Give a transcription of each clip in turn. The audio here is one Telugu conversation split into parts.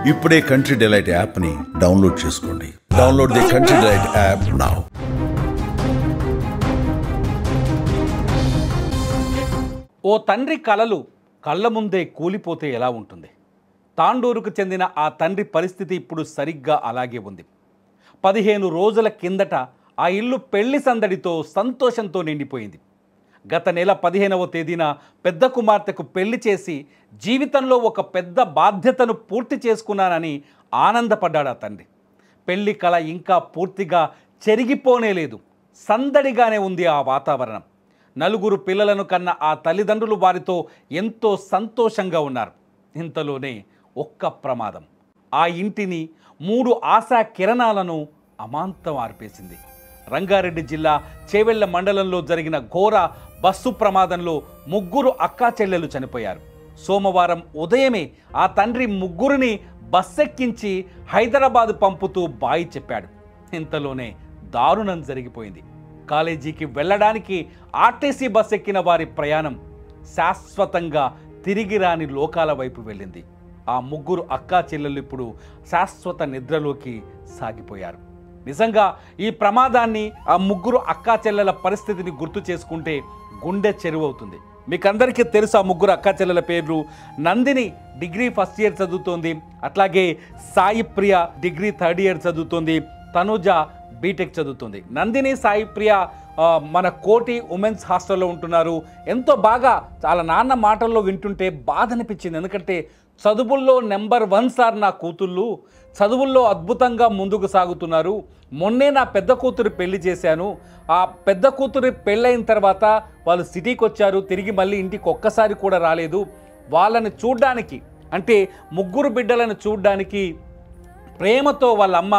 ఇప్పుడే కంట్రీ డిలైట్ యాప్ని డౌన్లోడ్ చేసుకోండి. Download the Country Delight app now. ఓ తండ్రి కలలు కళ్ళ ముందే కూలిపోతే ఎలా ఉంటుంది? తాండూరుకు చెందిన ఆ తండ్రి పరిస్థితి ఇప్పుడు సరిగ్గా అలాగే ఉంది. 15 రోజుల కిందట ఆ ఇల్లు పెళ్లి సందడితో సంతోషంతో నిండిపోయింది. గత నెల 15వ తేదీన పెద్ద కుమార్తెకు పెళ్లి చేసి జీవితంలో ఒక పెద్ద బాధ్యతను పూర్తి చేసుకున్నానని ఆనందపడ్డాడు ఆ తండ్రి. పెళ్లి కళ ఇంకా పూర్తిగా చెరిగిపోనే లేదు. సందడిగానే ఉంది ఆ వాతావరణం. నలుగురు పిల్లలను కన్న ఆ తల్లిదండ్రులు వారితో ఎంతో సంతోషంగా ఉన్నారు. ఇంతలోనే ఒక్క ప్రమాదం ఆ ఇంటిని 3 ఆశా కిరణాలను అమాంతం ఆర్పేసింది. రంగారెడ్డి జిల్లా చేవెళ్ల మండలంలో జరిగిన ఘోర బస్సు ప్రమాదంలో 3 అక్కా చెల్లెలు చనిపోయారు. సోమవారం ఉదయమే ఆ తండ్రి 3ని బస్సెక్కించి హైదరాబాద్ పంపుతూ బాయి చెప్పాడు. ఇంతలోనే దారుణం జరిగిపోయింది. కాలేజీకి వెళ్ళడానికి ఆర్టీసీ బస్ ఎక్కిన వారి ప్రయాణం శాశ్వతంగా తిరిగి రాని లోకాల వైపు వెళ్ళింది. ఆ 3 అక్కా చెల్లెలు ఇప్పుడు శాశ్వత నిద్రలోకి సాగిపోయారు. నిజంగా ఈ ప్రమాదాన్ని, ఆ 3 అక్కా చెల్లెల పరిస్థితిని గుర్తు చేసుకుంటే గుండె చెరువవుతుంది. మీకు అందరికీ తెలుసు ఆ 3 అక్కా చెల్లెల పేర్లు. నందిని డిగ్రీ ఫస్ట్ ఇయర్ చదువుతోంది, అట్లాగే సాయి ప్రియ డిగ్రీ థర్డ్ ఇయర్ చదువుతోంది, తనుజ బీటెక్ చదువుతుంది. నందిని సాయి ప్రియ మన కోటి ఉమెన్స్ హాస్టల్లో ఉంటున్నారు. ఎంతో బాగా చాలా నాన్న మాటల్లో వింటుంటే బాధ అనిపించింది. ఎందుకంటే చదువుల్లో నెంబర్ 1 సార్ నా కూతుళ్ళు, చదువుల్లో అద్భుతంగా ముందుకు సాగుతున్నారు. మొన్నే నా పెద్ద కూతురు పెళ్లి చేశాను. ఆ పెద్ద కూతురు పెళ్ళైన తర్వాత వాళ్ళు సిటీకి వచ్చారు, తిరిగి మళ్ళీ ఇంటికి ఒక్కసారి కూడా రాలేదు. వాళ్ళని చూడ్డానికి, అంటే 3 బిడ్డలను చూడ్డానికి ప్రేమతో వాళ్ళమ్మ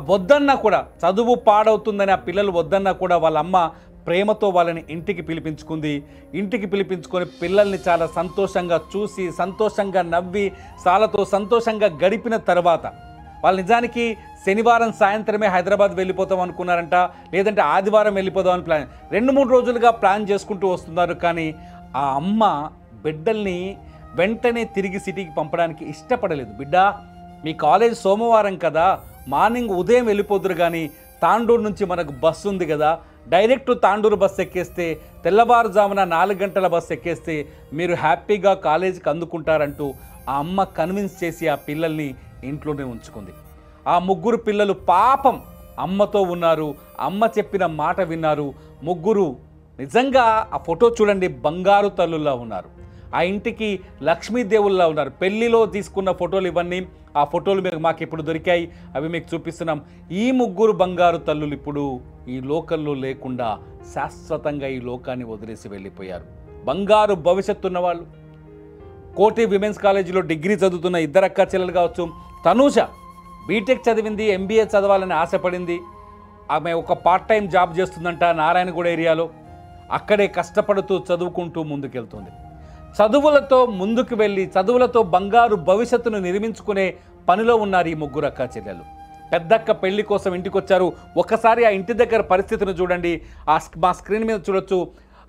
వద్దన్నా కూడా, చదువు పాడవుతుందని ఆ పిల్లలు వద్దన్నా కూడా వాళ్ళమ్మ ప్రేమతో వాళ్ళని ఇంటికి పిలిపించుకుంది. ఇంటికి పిలిపించుకొని పిల్లల్ని చాలా సంతోషంగా చూసి, సంతోషంగా నవ్వి, వాళ్ళతో సంతోషంగా గడిపిన తర్వాత వాళ్ళు నిజానికి శనివారం సాయంత్రమే హైదరాబాద్ వెళ్ళిపోతాం అనుకున్నారంట, లేదంటే ఆదివారం వెళ్ళిపోదామని ప్లాన్ 2-3 రోజులుగా ప్లాన్ చేసుకుంటూ వస్తున్నారు. కానీ ఆ అమ్మ బిడ్డల్ని వెంటనే తిరిగి సిటీకి పంపడానికి ఇష్టపడలేదు. బిడ్డ, మీ కాలేజ్ సోమవారం కదా, మార్నింగ్ ఉదయం వెళ్ళిపోదురు, కానీ తాండూరు నుంచి మనకు బస్సు ఉంది కదా, డైరెక్ట్ తాండూరు బస్సు ఎక్కేస్తే తెల్లవారుజామున 4 గంటల బస్సు ఎక్కేస్తే మీరు హ్యాపీగా కాలేజీకి అందుకుంటారంటూ ఆ అమ్మ కన్విన్స్ చేసి ఆ పిల్లల్ని ఇంట్లోనే ఉంచుకుంది. ఆ 3 పిల్లలు పాపం అమ్మతో ఉన్నారు, అమ్మ చెప్పిన మాట విన్నారు. 3 నిజంగా ఆ ఫోటో చూడండి, బంగారు తల్లుల్లా ఉన్నారు. ఆ ఇంటికి లక్ష్మీదేవుల్లా ఉన్నారు. పెళ్లిలో తీసుకున్న ఫోటోలు ఇవన్నీ, ఆ ఫోటోలు మాకు ఇప్పుడు దొరికాయి, అవి మీకు చూపిస్తున్నాం. ఈ 3 బంగారు తల్లులు ఇప్పుడు ఈ లోకంలో లేకుండా శాశ్వతంగా ఈ లోకాన్ని వదిలేసి వెళ్ళిపోయారు. బంగారు భవిష్యత్తు ఉన్న వాళ్ళు, కోటి విమెన్స్ కాలేజీలో డిగ్రీ చదువుతున్న 2 అక్కా చెల్లెలు కావచ్చు. తనూజ బీటెక్ చదివింది, ఎంబీఏ చదవాలని ఆశపడింది. ఆమె ఒక పార్ట్ టైం జాబ్ చేస్తుందంట నారాయణగూడ ఏరియాలో. అక్కడే కష్టపడుతూ చదువుకుంటూ ముందుకెళ్తుంది. చదువులతో ముందుకు వెళ్ళి చదువులతో బంగారు భవిష్యత్తును నిర్మించుకునే పనిలో ఉన్నారు ఈ 3 అక్కా చెల్లెలు. పెద్దక్క పెళ్లి కోసం ఇంటికి వచ్చారు. ఒకసారి ఆ ఇంటి దగ్గర పరిస్థితిని చూడండి. మా స్క్రీన్ మీద చూడొచ్చు.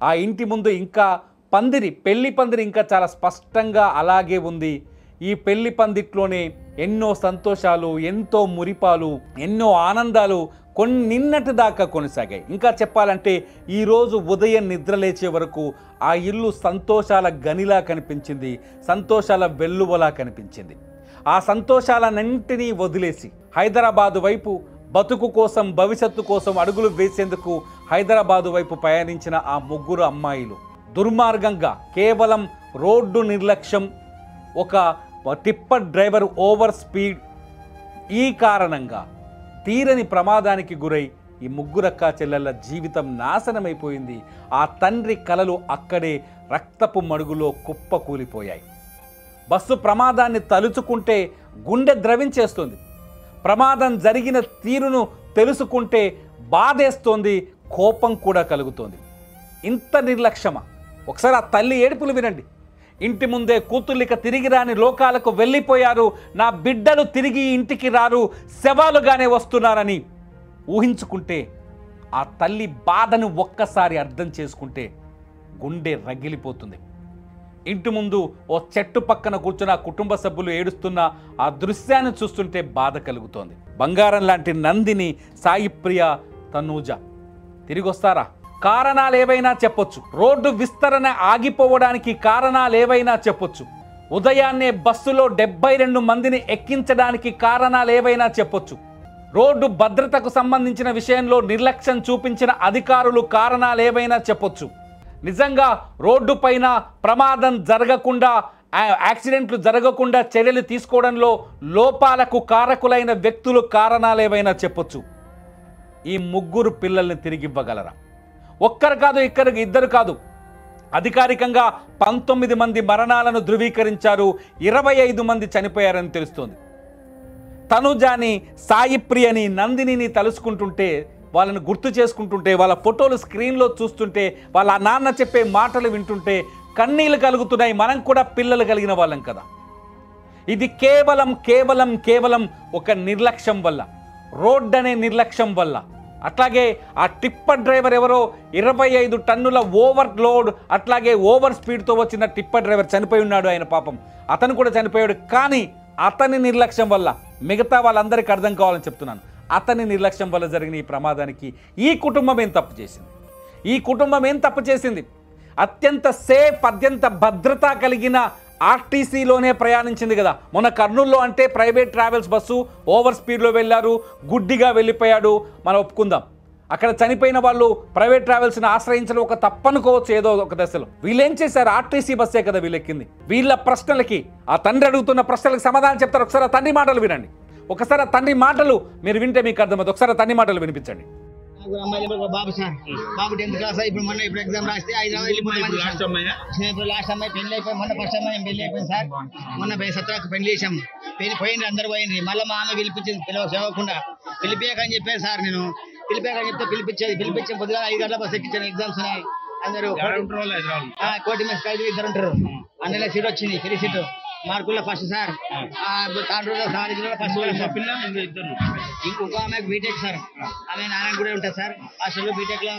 ఆ ఇంటి ముందు ఇంకా పందిరి, పెళ్లి పందిరి ఇంకా చాలా స్పష్టంగా అలాగే ఉంది. ఈ పెళ్లి పందిట్లోనే ఎన్నో సంతోషాలు, ఎంతో మురిపాలు, ఎన్నో ఆనందాలు నిన్నటి దాకా కొనసాగాయి. ఇంకా చెప్పాలంటే ఈరోజు ఉదయం నిద్ర లేచే వరకు ఆ ఇల్లు సంతోషాల గనిలా కనిపించింది, సంతోషాల వెల్లువలా కనిపించింది. ఆ సంతోషాలన్నింటినీ వదిలేసి హైదరాబాదు వైపు బతుకు కోసం, భవిష్యత్తు కోసం అడుగులు వేసేందుకు హైదరాబాదు వైపు పయనించిన ఆ 3 అమ్మాయిలు దుర్మార్గంగా కేవలం రోడ్డు నిర్లక్ష్యం, ఒక టిప్పర్ డ్రైవర్ ఓవర్ స్పీడ్, ఈ కారణంగా తీరని ప్రమాదానికి గురై ఈ 3 అక్కా చెల్లెళ్ళ జీవితం నాశనమైపోయింది. ఆ తండ్రి కలలు అక్కడే రక్తపు మడుగులో కుప్పకూలిపోయాయి. బస్సు ప్రమాదాన్ని తలుచుకుంటే గుండె ద్రవించేస్తుంది. ప్రమాదం జరిగిన తీరును తెలుసుకుంటే బాధేస్తోంది, కోపం కూడా కలుగుతోంది. ఇంత నిర్లక్ష్యమా? ఒకసారి ఆ తల్లి ఏడుపులు వినండి. ఇంటి ముందే కూతుళ్ళిక తిరిగి రాని లోకాలకు వెళ్ళిపోయారు, నా బిడ్డలు తిరిగి ఇంటికి రారు, శవాలుగానే వస్తున్నారని ఊహించుకుంటే, ఆ తల్లి బాధను ఒక్కసారి అర్థం చేసుకుంటే గుండె రగిలిపోతుంది. ఇంటి ముందు ఓ చెట్టు పక్కన కూర్చున్న కుటుంబ సభ్యులు ఏడుస్తున్న ఆ దృశ్యాన్ని చూస్తుంటే బాధ కలుగుతోంది. బంగారం లాంటి నందిని, సాయి ప్రియ, తనూజ తిరిగి వస్తారా? కారణాలు ఏవైనా చెప్పొచ్చు. రోడ్డు విస్తరణ ఆగిపోవడానికి కారణాలు ఏవైనా చెప్పొచ్చు. ఉదయాన్నే బస్సులో 72 మందిని ఎక్కించడానికి కారణాలు ఏవైనా చెప్పొచ్చు. రోడ్డు భద్రతకు సంబంధించిన విషయంలో నిర్లక్ష్యం చూపించిన అధికారులు కారణాలు ఏవైనా చెప్పొచ్చు. నిజంగా రోడ్డు పైన ప్రమాదం జరగకుండా, యాక్సిడెంట్లు జరగకుండా చర్యలు తీసుకోవడంలో లోపాలకు కారకులైన వ్యక్తులు కారణాలు ఏవైనా చెప్పొచ్చు. ఈ ముగ్గురు పిల్లల్ని తిరిగి ఇవ్వగలరా? ఒక్కరు కాదు, ఇద్దరు కాదు, అధికారికంగా 19 మంది మరణాలను ధృవీకరించారు. 25 మంది చనిపోయారని తెలుస్తోంది. తనుజాని, సాయి ప్రియని, నందినిని తలుసుకుంటుంటే, వాళ్ళని గుర్తు చేసుకుంటుంటే, వాళ్ళ ఫోటోలు స్క్రీన్లో చూస్తుంటే, వాళ్ళ నాన్న చెప్పే మాటలు వింటుంటే కన్నీళ్ళు కలుగుతున్నాయి. మనం కూడా పిల్లలు కలిగిన వాళ్ళం కదా. ఇది కేవలం ఒక నిర్లక్ష్యం వల్ల, రోడ్ అనే నిర్లక్ష్యం వల్ల. అట్లాగే ఆ టిప్పర్ డ్రైవర్ ఎవరో 25 టన్నుల ఓవర్లోడ్, అట్లాగే ఓవర్ స్పీడ్తో వచ్చిన టిప్పర్ డ్రైవర్ చనిపోయి ఉన్నాడు. ఆయన పాపం అతను కూడా చనిపోయాడు. కానీ అతని నిర్లక్ష్యం వల్ల, మిగతా వాళ్ళందరికీ అర్థం కావాలని చెప్తున్నాను, అతని నిర్లక్ష్యం వల్ల జరిగిన ఈ ప్రమాదానికి ఈ కుటుంబం ఏం తప్పు చేసింది? అత్యంత సేఫ్, అత్యంత భద్రత కలిగిన ఆర్టీసీలోనే ప్రయాణించింది కదా. మొన్న కర్నూలులో అంటే ప్రైవేట్ ట్రావెల్స్ బస్సు ఓవర్ స్పీడ్లో వెళ్ళారు, గుడ్డిగా వెళ్ళిపోయాడు, మనం ఒప్పుకుందాం. అక్కడ చనిపోయిన వాళ్ళు ప్రైవేట్ ట్రావెల్స్ని ఆశ్రయించడం ఒక తప్పనుకోవచ్చు ఏదో ఒక దశలో. వీళ్ళేం చేశారు? ఆర్టీసీ బస్సే కదా వీళ్ళెక్కింది. వీళ్ళ ప్రశ్నలకి, ఆ తండ్రి అడుగుతున్న ప్రశ్నలకు సమాధానం చెప్తారు. ఒకసారి ఆ తండ్రి మాటలు వినండి. ఒకసారి ఆ తండ్రి మాటలు మీరు వింటే మీకు అర్థమవుతుంది. ఒకసారి ఆ తండ్రి మాటలు వినిపించండి. బాబు సార్, బాబు 10th క్లాస్ ఇప్పుడు ఎగ్జామ్ రాస్తే ఇప్పుడు లాస్ట్ అమ్మాయి పెళ్లి అయిపోయి, మొన్న ఫస్ట్ అమ్మాయి పెళ్లి అయిపోయింది సార్. మొన్న 17 పెళ్లి చేసాం. పోయింది, అందరు పోయింది. మళ్ళీ మా ఆమె పిలిపించింది, చదవకుండా పిలిపియకని చెప్పాను సార్. నేను పిలిపాకని చెప్తే పిలిపించి పొద్దుగా 5 గంటల బస్ ఎక్కించాను. ఎగ్జామ్స్ ఉన్నాయి, అందరూ కోటి మీద 2 ఉంటారు. అందులో సీట్ వచ్చింది, ఫ్రీ సీటు. మార్కుల్లో ఫస్ట్ సార్, ఇంకొక ఆమె బీటెక్ సార్, ఆమె నారాయణ కూడా ఉంటుంది సార్. హాస్టల్లో బీటెక్ లో.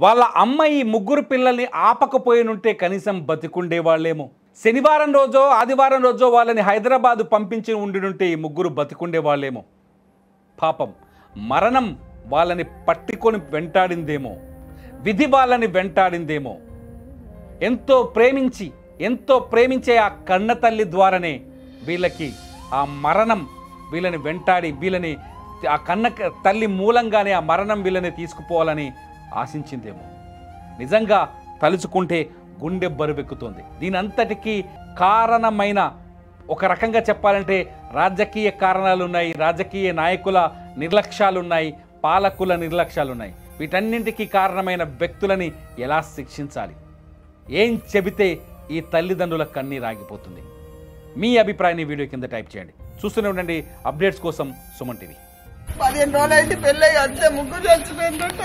వాళ్ళ అమ్మ ఈ ముగ్గురు పిల్లల్ని ఆపకపోయినుంటే కనీసం బతికుండే వాళ్ళేమో. శనివారం రోజో ఆదివారం రోజో వాళ్ళని హైదరాబాద్ పంపించి ఉండినుంటే ఈ ముగ్గురు బతికుండే వాళ్ళేమో. పాపం మరణం వాళ్ళని పట్టుకొని వెంటాడిందేమో, విధి వాళ్ళని వెంటాడిందేమో. ఎంతో ప్రేమించే ఆ కన్న తల్లి ద్వారానే వీళ్ళకి ఆ మరణం వీళ్ళని వెంటాడి, వీళ్ళని ఆ కన్న తల్లి మూలంగానే ఆ మరణం వీళ్ళని తీసుకుపోవాలని ఆశించిందేమో. నిజంగా తలుచుకుంటే గుండె బరువెక్కుతోంది. దీనంతటికీ కారణమైన, ఒక రకంగా చెప్పాలంటే రాజకీయ కారణాలు ఉన్నాయి, రాజకీయ నాయకుల నిర్లక్ష్యాలు ఉన్నాయి, పాలకుల నిర్లక్ష్యాలు ఉన్నాయి. వీటన్నింటికీ కారణమైన వ్యక్తులని ఎలా శిక్షించాలి? ఏం చెబితే ఈ తల్లిదండ్రుల కన్నీరు ఆగిపోతుంది? మీ అభిప్రాయాన్ని వీడియో కింద టైప్ చేయండి. చూస్తూనే ఉండండి అప్డేట్స్ కోసం సుమన్ టీవీ. 15 రోజులు అయితే పెళ్ళి అంతే, ముగ్గురు చచ్చిపోయిందంట.